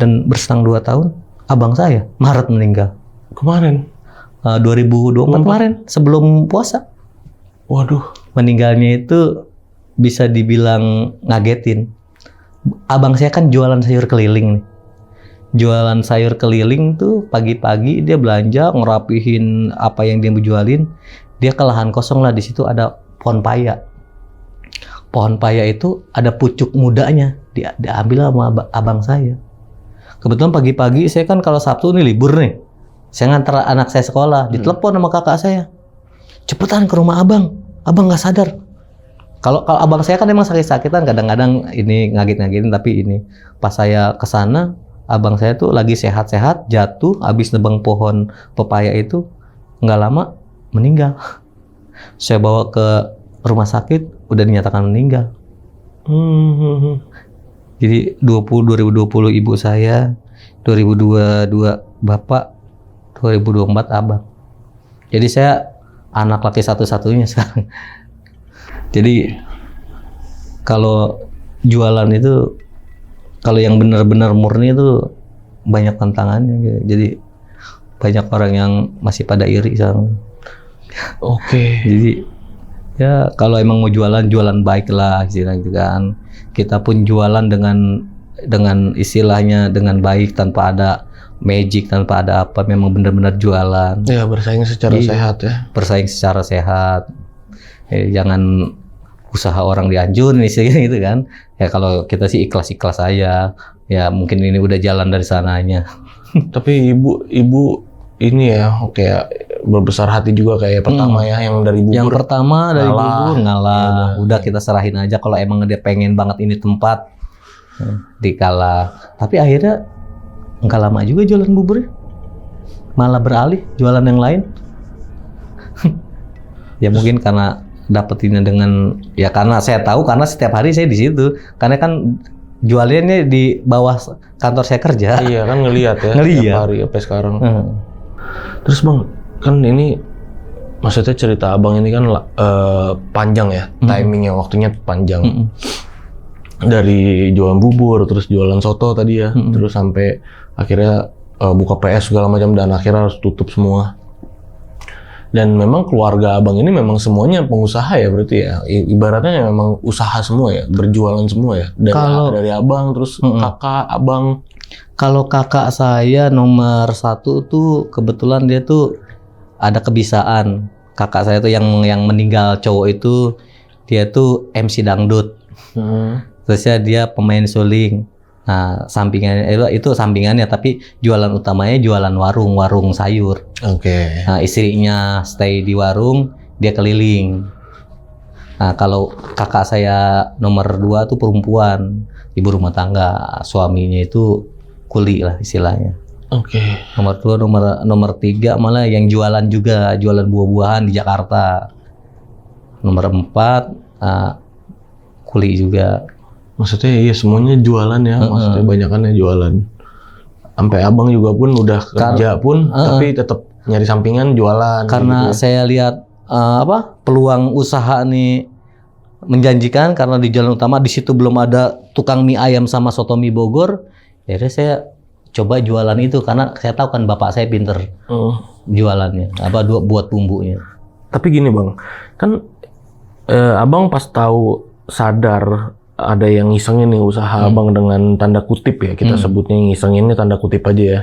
Dan berselang 2 tahun, abang saya Maret meninggal. Kemarin? 2024 kemarin, sebelum puasa. Waduh. Meninggalnya itu bisa dibilang ngagetin. Abang saya kan jualan sayur keliling nih. Jualan sayur keliling tuh pagi-pagi dia belanja, ngerapihin apa yang dia mau jualin. Dia ke lahan kosong lah, di situ ada pohon paya. Pohon paya itu ada pucuk mudanya, diambil sama abang saya. Kebetulan pagi-pagi saya kan kalau Sabtu nih libur nih. Saya ngantar anak saya sekolah, ditelepon sama kakak saya. Cepetan ke rumah abang nggak sadar. Kalau abang saya kan emang sakit-sakitan, kadang-kadang ini ngagit-ngagitin, tapi ini pas saya kesana, abang saya tuh lagi sehat-sehat, jatuh, habis nebang pohon pepaya itu, nggak lama meninggal. Saya bawa ke rumah sakit, udah dinyatakan meninggal. Jadi 2020 ibu saya, 2022 bapak, 2024 abang. Jadi saya anak laki satu-satunya sekarang. Jadi kalau jualan itu, kalau yang benar-benar murni itu banyak tantangannya gitu. Jadi banyak orang yang masih pada iri sama. Oke. Jadi ya kalau emang mau jualan baik lah istilahnya gitu kan. Kita pun jualan dengan istilahnya dengan baik, tanpa ada magic, tanpa ada apa, memang benar-benar jualan. Ya, bersaing secara sehat ya. Bersaing secara sehat. Jangan usaha orang dihancurin istilahnya gitu kan. Ya kalau kita sih ikhlas-ikhlas aja. Ya mungkin ini udah jalan dari sananya. Tapi ibu ini ya kayak berbesar hati juga kayak pertama ya yang dari bubur. Yang pertama dari ngalah. bubur ngalah. Udah kita serahin aja kalau emang dia pengen banget ini tempat dikalah. Tapi akhirnya nggak lama juga jualan buburnya. Malah beralih jualan yang lain. Ya mungkin karena dapetinnya dengan ya karena saya tahu karena setiap hari saya di situ. Karena kan jualannya di bawah kantor saya kerja. Iya kan ngelihat ya. Ngeliat. Tiap hari sampai sekarang. Terus Bang, kan ini maksudnya cerita Abang ini kan panjang ya, timingnya waktunya panjang. Dari jualan bubur, terus jualan soto tadi ya, terus sampai akhirnya buka PS segala macam dan akhirnya harus tutup semua. Dan memang keluarga Abang ini memang semuanya pengusaha ya berarti ya, ibaratnya memang usaha semua ya, berjualan semua ya. Dari Abang, terus kakak Abang. Kalau kakak saya nomor 1 tuh kebetulan dia tuh ada kebisaan. Kakak saya tuh yang meninggal cowok itu dia tuh MC dangdut. Terusnya dia pemain suling. Nah sampingannya itu sampingannya tapi jualan utamanya jualan warung sayur. Oke. Nah istrinya stay di warung, dia keliling. Nah kalau kakak saya nomor 2 tuh perempuan, ibu rumah tangga, suaminya itu kuli lah istilahnya. Oke. Nomor 2, nomor 3 malah yang jualan juga, jualan buah-buahan di Jakarta. Nomor 4 kuli juga. Maksudnya iya semuanya jualan ya, maksudnya banyakannya jualan. Sampai Abang juga pun udah kerja pun tapi tetap nyari sampingan jualan. Karena gitu. saya lihat peluang usaha nih menjanjikan karena di jalan utama di situ belum ada tukang mie ayam sama soto mie Bogor. Jadi saya coba jualan itu karena saya tahu kan bapak saya pinter jualannya, buat bumbunya. Tapi gini Bang, kan Abang pas tahu sadar ada yang ngisengin nih usaha Abang dengan tanda kutip ya, kita sebutnya ngisenginnya tanda kutip aja ya.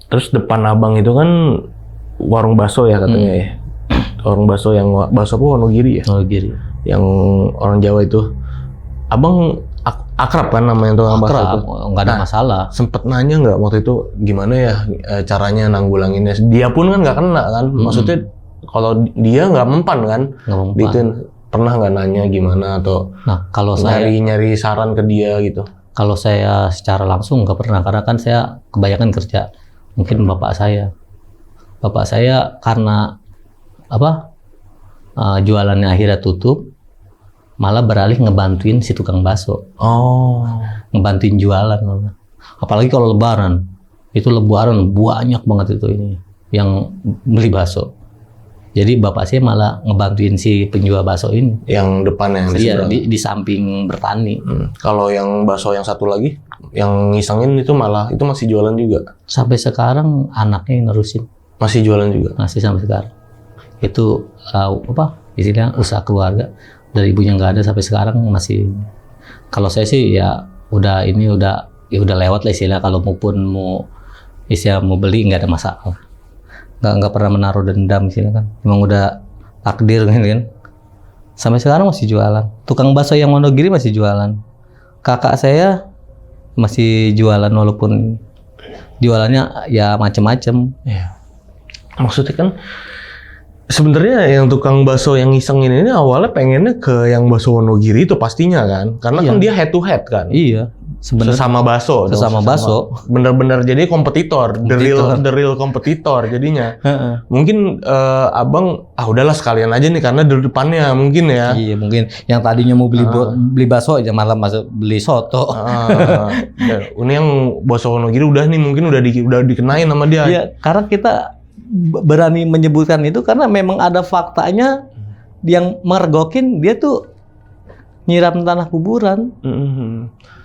Terus depan Abang itu kan warung bakso ya katanya ya. Warung bakso yang bakso apa Wonogiri ya? Wonogiri. Yang orang Jawa itu. Abang akrab kan nama yang tukang bakso itu? Nggak ada masalah. Sempet nanya nggak waktu itu gimana ya caranya nanggulanginnya? Dia pun kan nggak kena kan? Maksudnya kalau dia nggak mempan kan? Nggak mempan. Dituin, pernah nggak nanya gimana atau kalau nyari saran ke dia gitu? Kalau saya secara langsung nggak pernah karena kan saya kebanyakan kerja. Mungkin bapak saya karena jualannya akhirnya tutup, malah beralih ngebantuin si tukang bakso. Ngebantuin jualan. Apalagi kalau lebaran banyak banget itu ini yang beli bakso. Jadi bapak saya malah ngebantuin si penjual bakso ini. Yang depannya yang di samping bertani. Kalau yang bakso yang satu lagi, yang ngisengin itu masih jualan juga. Sampai sekarang anaknya yang nerusin. Masih jualan juga. Masih sampai sekarang. Itu istilahnya usaha keluarga. Dari ibunya nggak ada sampai sekarang masih. Kalau saya sih ya udah lewat lah istilah. Kalau mau beli nggak ada masalah. Nggak pernah menaruh dendam sih kan, emang udah takdir kan. Sampai sekarang masih jualan. Tukang bakso yang Wonogiri masih jualan. Kakak saya masih jualan walaupun jualannya ya macem-macem. Iya. Maksudnya kan sebenarnya yang tukang bakso yang ngisengin ini awalnya pengennya ke yang bakso Wonogiri itu pastinya kan, karena kan dia head to head kan. Iya. Sebenarnya Sesama bakso. Bener-bener jadi kompetitor. The real kompetitor jadinya. Mungkin Abang udahlah sekalian aja nih karena di depannya mungkin ya. Iya mungkin yang tadinya mau beli bakso aja malah masuk beli soto. Ini yang bakso Wonogiri udah dikenain sama dia. Iya, karena kita berani menyebutkan itu karena memang ada faktanya yang mergokin dia tuh nyiram tanah kuburan.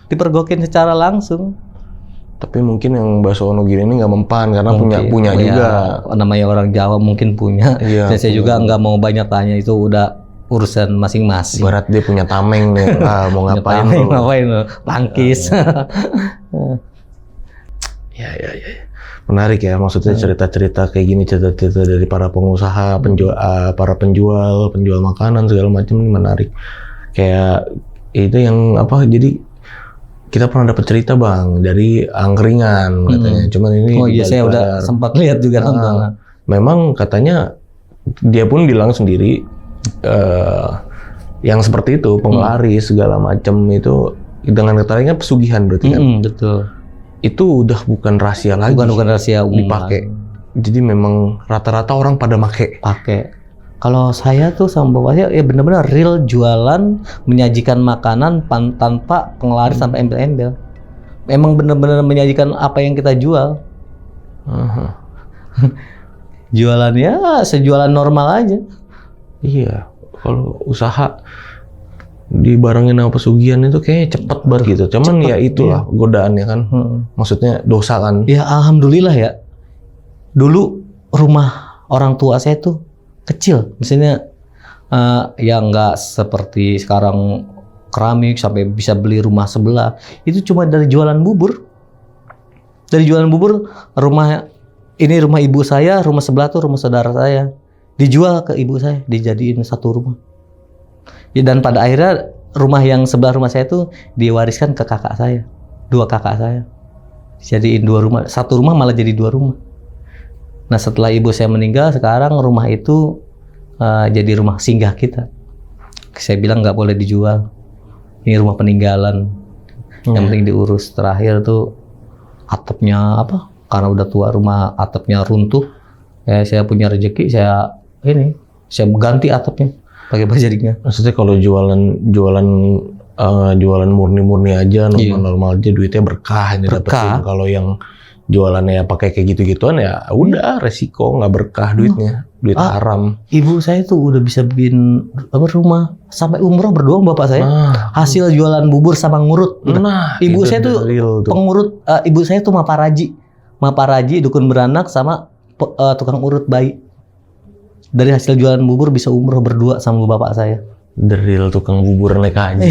Dipergokin secara langsung. Tapi mungkin yang bakso Wonogiri ini nggak mempan karena punya juga. Namanya orang Jawa mungkin punya. Iya, dan saya juga nggak mau banyak tanya, itu udah urusan masing-masing. Berat dia punya tameng nih. Mau ngapain lo? Tangkis. Ya. Menarik ya, maksudnya cerita-cerita kayak gini, cerita-cerita dari para pengusaha, para penjual makanan segala macam ini menarik. Kayak itu yang apa? Jadi kita pernah dapat cerita Bang dari angkringan katanya. Cuman ini Oh iya, saya udah sempat lihat juga nonton. Memang katanya dia pun bilang sendiri yang seperti itu penglaris segala macam itu dengan katanya pesugihan berarti kan. Betul. Itu udah bukan rahasia lagi. Bukan rahasia umum dipakai. Jadi memang rata-rata orang pada pakai. Kalau saya tuh sama bapak saya ya benar-benar real jualan, menyajikan makanan tanpa penglaris sampai embel-embel. Emang benar-benar menyajikan apa yang kita jual. Jualannya sejualan normal aja. Iya, kalau usaha dibarengin sama pesugihan itu kayaknya cepet banget gitu. Cuman ya itulah godaannya kan. Maksudnya dosa kan. Ya alhamdulillah ya. Dulu rumah orang tua saya tuh kecil. Misalnya ya nggak seperti sekarang keramik sampai bisa beli rumah sebelah. Itu cuma dari jualan bubur. Dari jualan bubur, rumah ibu saya, rumah sebelah tuh rumah saudara saya. Dijual ke ibu saya, dijadiin satu rumah. Ya, dan pada akhirnya rumah yang sebelah rumah saya itu diwariskan ke kakak saya, 2 kakak saya. Jadiin 2 rumah, satu rumah malah jadi 2 rumah. Nah setelah ibu saya meninggal, sekarang rumah itu jadi rumah singgah kita. Saya bilang nggak boleh dijual. Ini rumah peninggalan, yang penting diurus. Terakhir tuh atapnya apa? Karena udah tua rumah, atapnya runtuh. Ya, saya punya rezeki, saya ganti atapnya pakai baja dingin. Maksudnya kalau jualan murni aja, normal aja duitnya berkah dapetin. Kalau yang jualannya pakai kayak gitu-gituan ya udah resiko nggak berkah duitnya, duit haram. Ibu saya tuh udah bisa bikin rumah sampai umroh berdua bapak saya. Hasil jualan bubur sama ngurut. Ibu saya tuh pengurut, ibu saya tuh Maparaji dukun beranak sama tukang urut bayi. Dari hasil jualan bubur bisa umroh berdua sama bapak saya. Deril tukang bubur naik haji.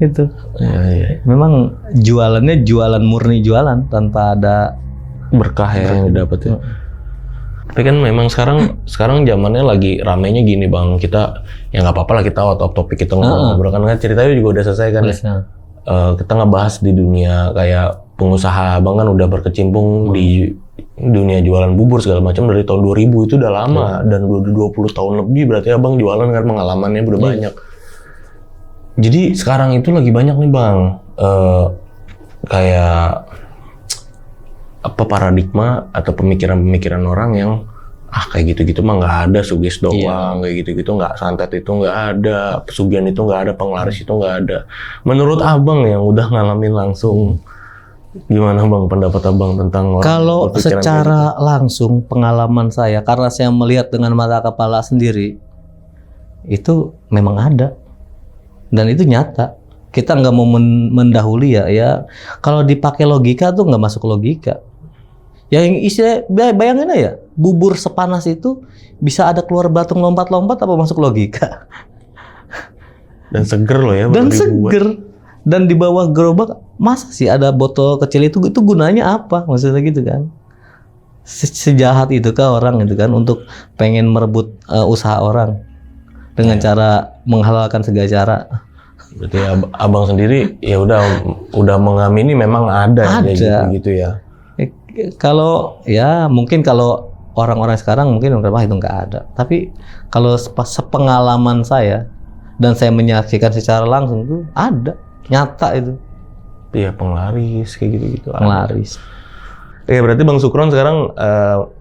Itu. Ya. Memang jualannya jualan murni jualan tanpa ada berkah ya yang didapat ya. Tapi kan memang sekarang zamannya lagi ramenya gini Bang. Kita ya nggak apa-apa lah kita out of topic kita ngobrol kan ceritanya juga udah selesai kan. Kita ngebahas di dunia kayak pengusaha Bang kan udah berkecimpung di dunia jualan bubur segala macam dari tahun 2000 itu udah lama dan udah 20 tahun lebih berarti Abang jualan kan pengalamannya udah banyak. Jadi sekarang itu lagi banyak nih Bang kayak apa paradigma atau pemikiran-pemikiran orang yang kayak gitu-gitu mah nggak ada, sugesti doang, kayak gitu-gitu nggak, santet itu nggak ada, pesugihan itu nggak ada, penglaris itu nggak ada. Menurut Abang yang udah ngalamin langsung, gimana Bang pendapat Abang tentang orang kalau berpikiran secara langsung pengalaman saya karena saya melihat dengan mata kepala sendiri itu memang ada dan itu nyata. Kita nggak mau mendahului ya kalau dipakai logika tuh nggak masuk logika. Yang istilah bayangin aja bubur sepanas itu bisa ada keluar belatung lompat-lompat apa masuk logika? Dan seger loh ya. Dan seger. Dan di bawah gerobak masa sih ada botol kecil itu gunanya apa? Maksudnya gitu kan. Sejahat itu kah orang gitu kan untuk pengen merebut usaha orang dengan cara menghalalkan segala cara. Berarti Abang sendiri ya udah mengamini memang ada. Gitu ya. Kalau ya mungkin kalau orang-orang sekarang mungkin itu nggak ada. Tapi kalau sepengalaman saya dan saya menyaksikan secara langsung itu ada, nyata itu. Iya penglaris kayak gitu-gitu. Penglaris. Oke berarti Bang Sukron sekarang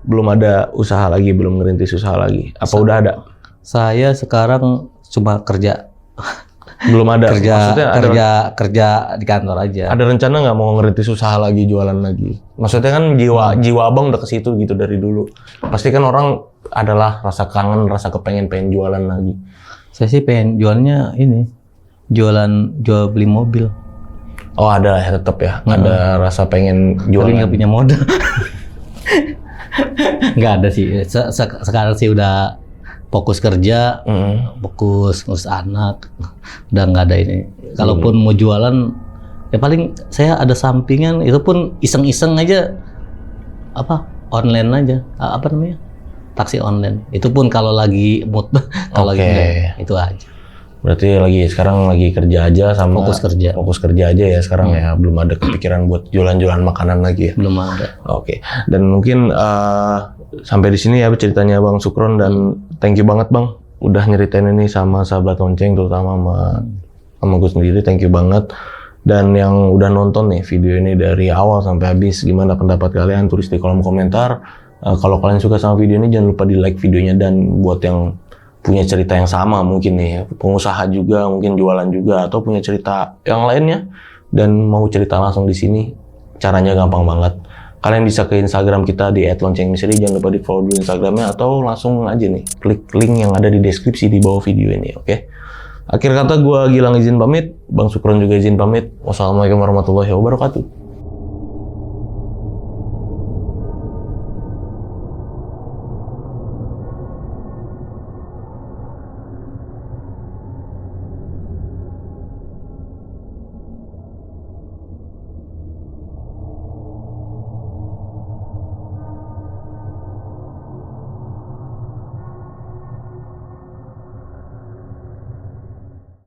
belum ada usaha lagi, belum ngerintis usaha lagi. Apa udah ada? Saya sekarang cuma kerja. Belum ada. kerja di kantor aja. Ada rencana nggak mau ngerintis usaha lagi, jualan lagi? Maksudnya kan jiwa Abang udah ke situ gitu dari dulu. Pasti kan orang adalah rasa kangen, rasa pengen jualan lagi. Saya sih pengen jualnya ini, jual beli mobil. Oh ada ya tetap ya, ada rasa pengen jualan. Tapi nggak punya modal. Nggak ada sih. Sekarang sih udah fokus kerja, fokus ngurus anak, udah nggak ada ini. Kalaupun mau jualan, Ya paling saya ada sampingan, itu pun iseng-iseng aja, online aja, apa namanya, taksi online. Itu pun kalau lagi mood, kalau lagi enggak, itu aja. Berarti sekarang lagi kerja aja sama fokus kerja aja ya sekarang ya, belum ada kepikiran buat jualan-jualan makanan lagi ya. Belum ada. Oke. Dan mungkin sampai di sini ya ceritanya Bang Sukron, dan thank you banget Bang udah nyeritain ini sama sahabat lonceng, terutama sama gue sendiri. Thank you banget. Dan yang udah nonton nih video ini dari awal sampai habis, gimana pendapat kalian? Tulis di kolom komentar. Kalau kalian suka sama video ini, jangan lupa di like videonya. Dan buat yang punya cerita yang sama mungkin nih, pengusaha juga, mungkin jualan juga, atau punya cerita yang lainnya dan mau cerita langsung di sini, caranya gampang banget. Kalian bisa ke Instagram kita di @loncengmisteri, jangan lupa di follow dulu Instagramnya, atau langsung aja nih klik link yang ada di deskripsi di bawah video ini, oke? Akhir kata gue Gilang izin pamit, Bang Sukron juga izin pamit. Wassalamualaikum warahmatullahi wabarakatuh.